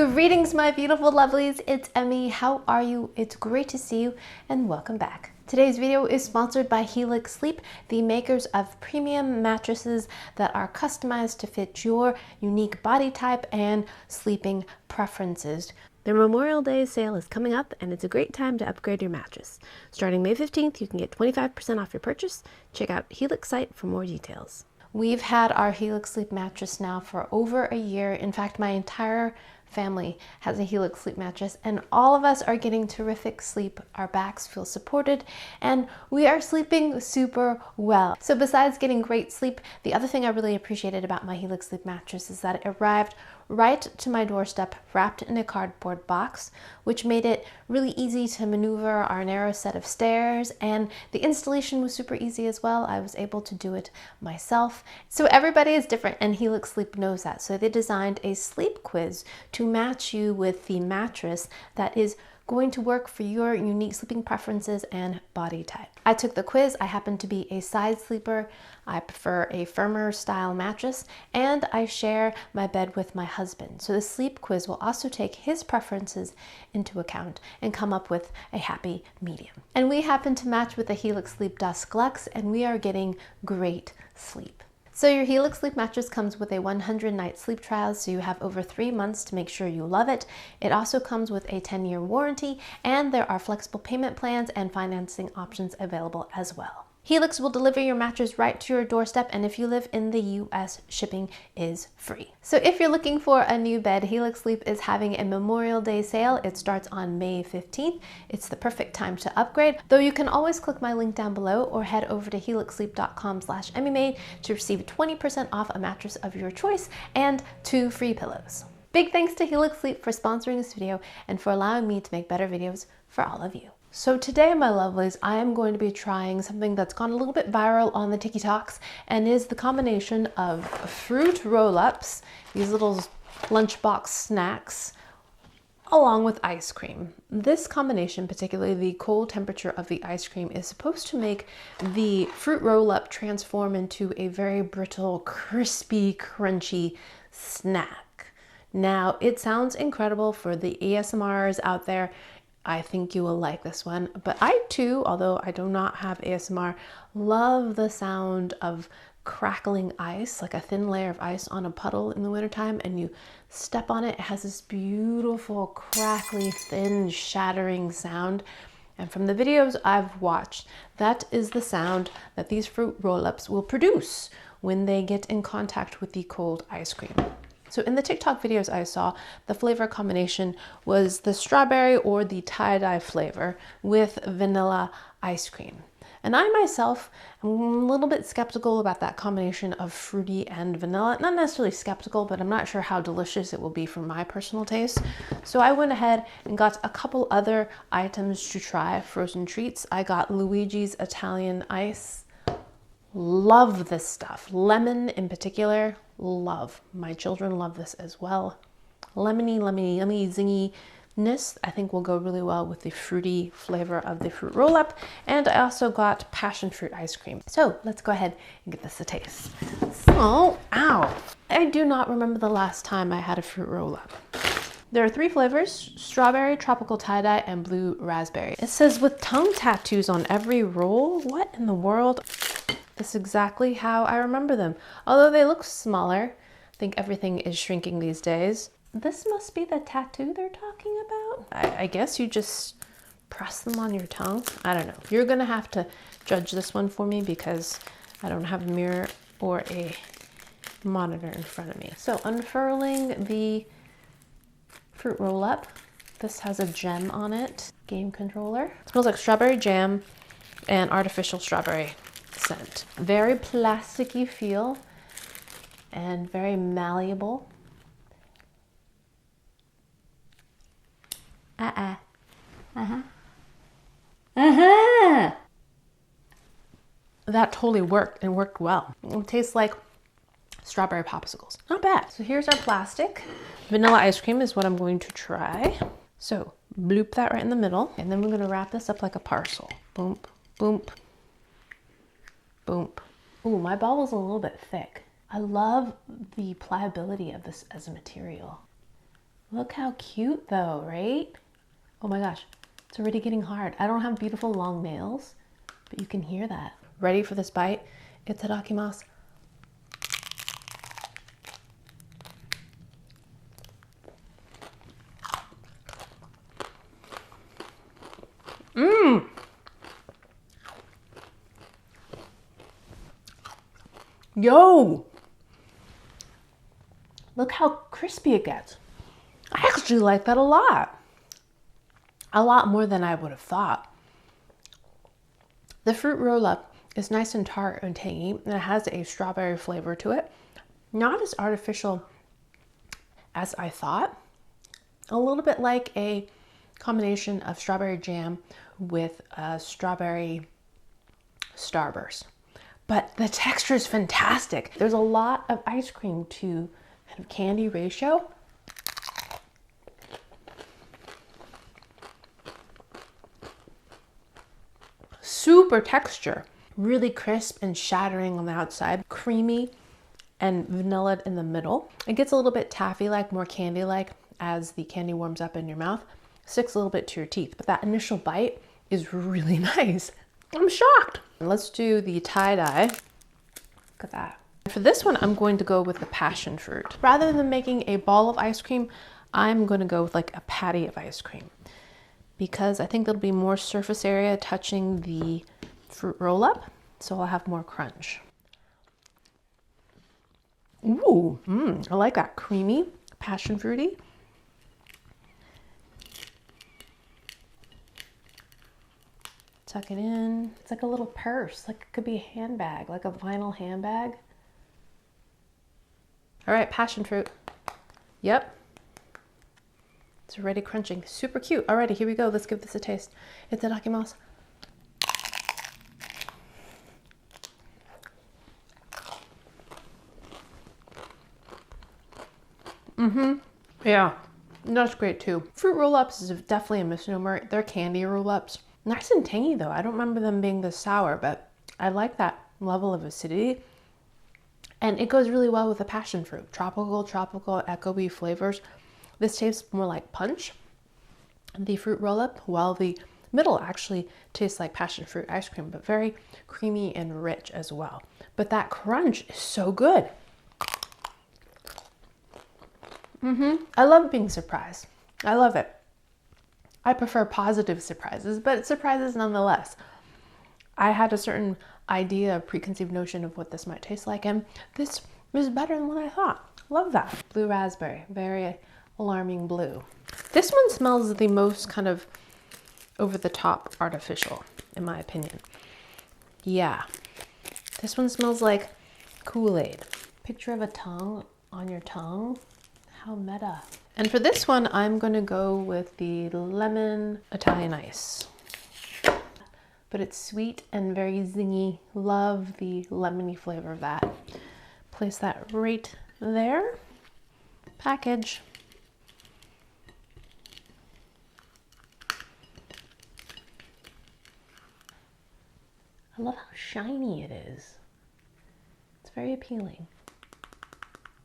Greetings, my beautiful lovelies. It's Emmy. How are you? It's great to see you and welcome back. Today's video is sponsored by Helix Sleep, the makers of premium mattresses that are customized to fit your unique body type and sleeping preferences. Their Memorial Day sale is coming up and it's a great time to upgrade your mattress. Starting May 15th, you can get 25% off your purchase. Check out Helix site for more details. We've had our Helix Sleep mattress now for over a year. In fact, my entire family has a Helix Sleep mattress and all of us are getting terrific sleep. Our backs feel supported and we are sleeping super well. So besides getting great sleep, the other thing I really appreciated about my Helix Sleep mattress is that it arrived right to my doorstep wrapped in a cardboard box, which made it really easy to maneuver our narrow set of stairs, and the installation was super easy as well. I was able to do it myself. So everybody is different and Helix Sleep knows that. So they designed a sleep quiz to match you with the mattress that is going to work for your unique sleeping preferences and body type. I took the quiz. I happen to be a side sleeper. I prefer a firmer style mattress and I share my bed with my husband. So the sleep quiz will also take his preferences into account and come up with a happy medium. And we happen to match with the Helix Sleep Dusk Luxe and we are getting great sleep. So your Helix Sleep mattress comes with a 100-night sleep trial, so you have over 3 months to make sure you love it. It also comes with a 10-year warranty, and there are flexible payment plans and financing options available as well. Helix will deliver your mattress right to your doorstep, and if you live in the US, shipping is free. So if you're looking for a new bed, Helix Sleep is having a Memorial Day sale. It starts on May 15th. It's the perfect time to upgrade, though you can always click my link down below or head over to helixsleep.com/emmymade to receive 20% off a mattress of your choice and 2 free pillows. Big thanks to Helix Sleep for sponsoring this video and for allowing me to make better videos for all of you. So today, my lovelies, I am going to be trying something that's gone a little bit viral on the TikToks and is the combination of fruit roll-ups, these little lunchbox snacks, along with ice cream. This combination, particularly the cold temperature of the ice cream, is supposed to make the fruit roll-up transform into a very brittle, crispy, crunchy snack. Now, it sounds incredible for the ASMRs out there. I think you will like this one, but I too, although I do not have ASMR, love the sound of crackling ice, like a thin layer of ice on a puddle in the wintertime, and you step on it. It has this beautiful, crackly, thin, shattering sound. And from the videos I've watched, that is the sound that these fruit roll-ups will produce when they get in contact with the cold ice cream. So in the TikTok videos I saw, the flavor combination was the strawberry or the tie-dye flavor with vanilla ice cream. And I myself am a little bit skeptical about that combination of fruity and vanilla. Not necessarily skeptical, but I'm not sure how delicious it will be for my personal taste. So I went ahead and got a couple other items to try, frozen treats. I got Luigi's Italian Ice. Love this stuff. Lemon in particular, love. My children love this as well. Lemony, zinginess I think will go really well with the fruity flavor of the fruit roll-up. And I also got passion fruit ice cream. So let's go ahead and give this a taste. So, ow! I do not remember the last time I had a fruit roll-up. There are 3 flavors: strawberry, tropical tie-dye, and blue raspberry. It says with tongue tattoos on every roll. What in the world? This is exactly how I remember them. Although they look smaller, I think everything is shrinking these days. This must be the tattoo they're talking about. I guess you just press them on your tongue. I don't know. You're gonna have to judge this one for me because I don't have a mirror or a monitor in front of me. So unfurling the fruit roll up. This has a gem on it. Game controller. It smells like strawberry jam and artificial strawberry scent. Very plasticky feel and very malleable. That totally worked and worked well. It tastes like strawberry popsicles. Not bad. So here's our plastic. Vanilla ice cream is what I'm going to try. So bloop that right in the middle. And then we're going to wrap this up like a parcel. Boom, boom, boom. Ooh, my ball was a little bit thick. I love the pliability of this as a material. Look how cute though, right? Oh my gosh, it's already getting hard. I don't have beautiful long nails, but you can hear that. Ready for this bite? Itadakimasu. Mmm! Yo! Look how crispy it gets. I actually like that a lot. A lot more than I would have thought. The fruit roll-up is nice and tart and tangy, and it has a strawberry flavor to it. Not as artificial as I thought. A little bit like a combination of strawberry jam with a strawberry starburst. But the texture is fantastic. There's a lot of ice cream to kind of candy ratio. Super texture, really crisp and shattering on the outside, creamy and vanilla in the middle. It gets a little bit taffy-like, more candy-like as the candy warms up in your mouth. Sticks a little bit to your teeth, but that initial bite is really nice. I'm shocked. Let's do the tie-dye. Look at that. For this one, I'm going to go with the passion fruit. Rather than making a ball of ice cream, I'm going to go with like a patty of ice cream, because I think there'll be more surface area touching the fruit roll-up, so I'll have more crunch. Ooh, I like that creamy, passion fruity. Tuck it in. It's like a little purse, like it could be a handbag, like a vinyl handbag. All right, passion fruit. Yep. It's already crunching. Super cute. Alrighty, here we go. Let's give this a taste. Itadakimasu. Yeah, that's great too. Fruit roll-ups is definitely a misnomer. They're candy roll-ups. Nice and tangy though. I don't remember them being this sour, but I like that level of acidity. And it goes really well with the passion fruit. Tropical, echoey flavors. This tastes more like punch, the fruit roll-up, while the middle actually tastes like passion fruit ice cream, but very creamy and rich as well. But that crunch is so good. I love being surprised. I love it. I prefer positive surprises, but surprises nonetheless. I had a certain idea, a preconceived notion of what this might taste like, and this is better than what I thought. Love that. Blue raspberry, very alarming blue. This one smells the most kind of over the top artificial, in my opinion. Yeah, this one smells like Kool-Aid. Picture of a tongue on your tongue. How meta. And for this one, I'm gonna go with the lemon Italian ice. But it's sweet and very zingy. Love the lemony flavor of that. Place that right there. Package. I love how shiny it is. It's very appealing.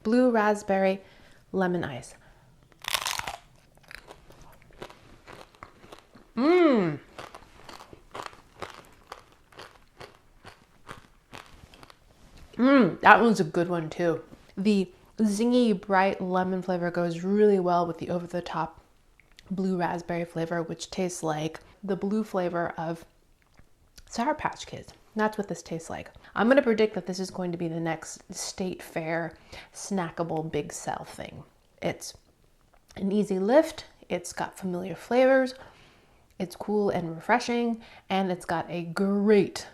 Blue raspberry lemon ice. That one's a good one too. The zingy, bright lemon flavor goes really well with the over-the-top blue raspberry flavor, which tastes like the blue flavor of Sour Patch Kids. That's what this tastes like. I'm going to predict that this is going to be the next State Fair snackable big sell thing. It's an easy lift. It's got familiar flavors. It's cool and refreshing. And it's got a great,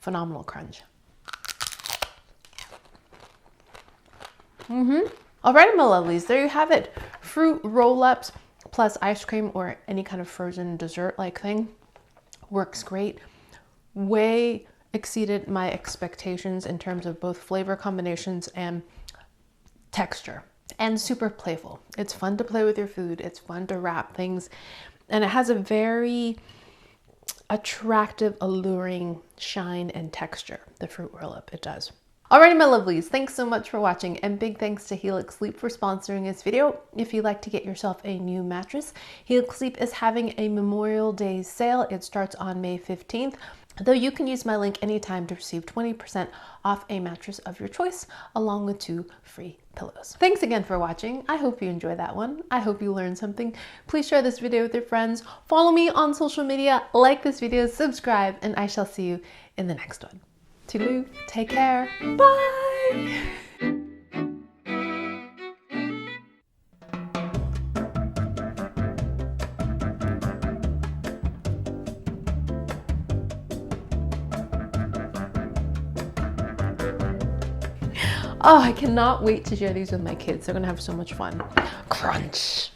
phenomenal crunch. All right, my lovelies, there you have it. Fruit roll-ups plus ice cream or any kind of frozen dessert-like thing. Works great. Way exceeded my expectations in terms of both flavor combinations and texture, and super playful. It's fun to play with your food. It's fun to wrap things, and it has a very attractive, alluring shine and texture, the fruit roll-up, it does. Alrighty, my lovelies, thanks so much for watching, and big thanks to Helix Sleep for sponsoring this video. If you'd like to get yourself a new mattress, Helix Sleep is having a Memorial Day sale. It starts on May 15th. Though you can use my link anytime to receive 20% off a mattress of your choice, along with 2 free pillows. Thanks again for watching. I hope you enjoyed that one. I hope you learned something. Please share this video with your friends. Follow me on social media, like this video, subscribe, and I shall see you in the next one. Toodaloo, take care, bye! Oh, I cannot wait to share these with my kids. They're gonna have so much fun. Crunch.